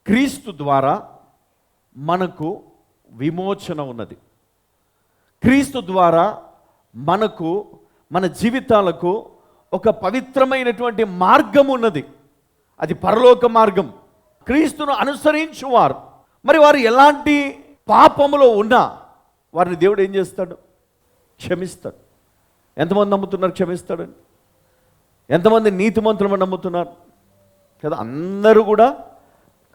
క్రీస్తు ద్వారా మనకు విమోచన ఉన్నది. క్రీస్తు ద్వారా మనకు మన జీవితాలకు ఒక పవిత్రమైనటువంటి మార్గం ఉన్నది. అది పరలోక మార్గం. క్రీస్తును అనుసరించువారు మరి వారు ఎలాంటి పాపములో ఉన్నా వారిని దేవుడు ఏం చేస్తాడు? క్షమిస్తాడు. ఎంతమంది నమ్ముతున్నారు క్షమిస్తాడని? ఎంతమంది నీతిమంతులను నమ్ముతున్నారు కదా? అందరూ కూడా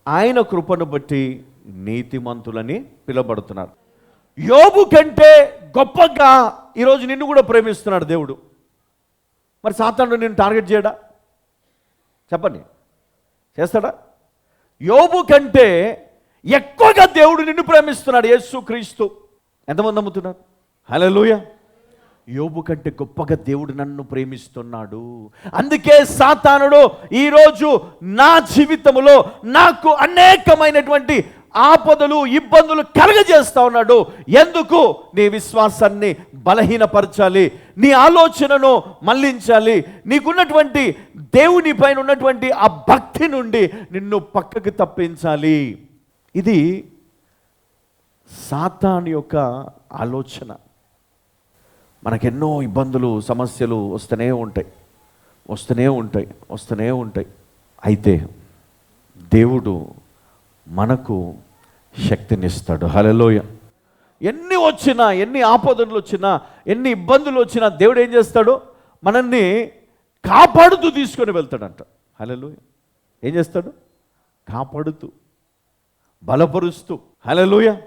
ఆయన కృపను బట్టి నీతిమంతులని పిలువబడుతున్నారు. యోబు కంటే గొప్పగా ఈరోజు నిన్ను కూడా ప్రేమిస్తున్నాడు దేవుడు. మరి సాతానుడు నిన్ను టార్గెట్ చేయడా? చెప్పండి, చేస్తాడా? యోబు కంటే ఎక్కువగా దేవుడు నిన్ను ప్రేమిస్తున్నాడు యేసు క్రీస్తు. ఎంతమంది నమ్ముతున్నారు? హల్లెలూయా. యోబు కంటే గొప్పగా దేవుడు నన్ను ప్రేమిస్తున్నాడు. అందుకే సాతానుడు ఈరోజు నా జీవితంలో నాకు అనేకమైనటువంటి ఆపదలు, ఇబ్బందులు కలగజేస్తా ఉన్నాడు. ఎందుకు? నీ విశ్వాసాన్ని బలహీనపరచాలి, నీ ఆలోచనను మళ్లించాలి, నీకున్నటువంటి దేవుని పైన ఉన్నటువంటి ఆ భక్తి నుండి నిన్ను పక్కకు తప్పించాలి. ఇది సాతాను యొక్క ఆలోచన. మనకెన్నో ఇబ్బందులు, సమస్యలు వస్తూనే ఉంటాయి. అయితే దేవుడు మనకు శక్తినిస్తాడు. హల్లెలూయా. ఎన్ని వచ్చినా, ఎన్ని ఆపదలు వచ్చినా, ఎన్ని ఇబ్బందులు వచ్చినా దేవుడు ఏం చేస్తాడు? మనల్ని కాపాడుతూ తీసుకొని వెళ్తాడంట. హల్లెలూయా. ఏం చేస్తాడు? కాపాడుతూ, బలపరుస్తూ. హల్లెలూయా.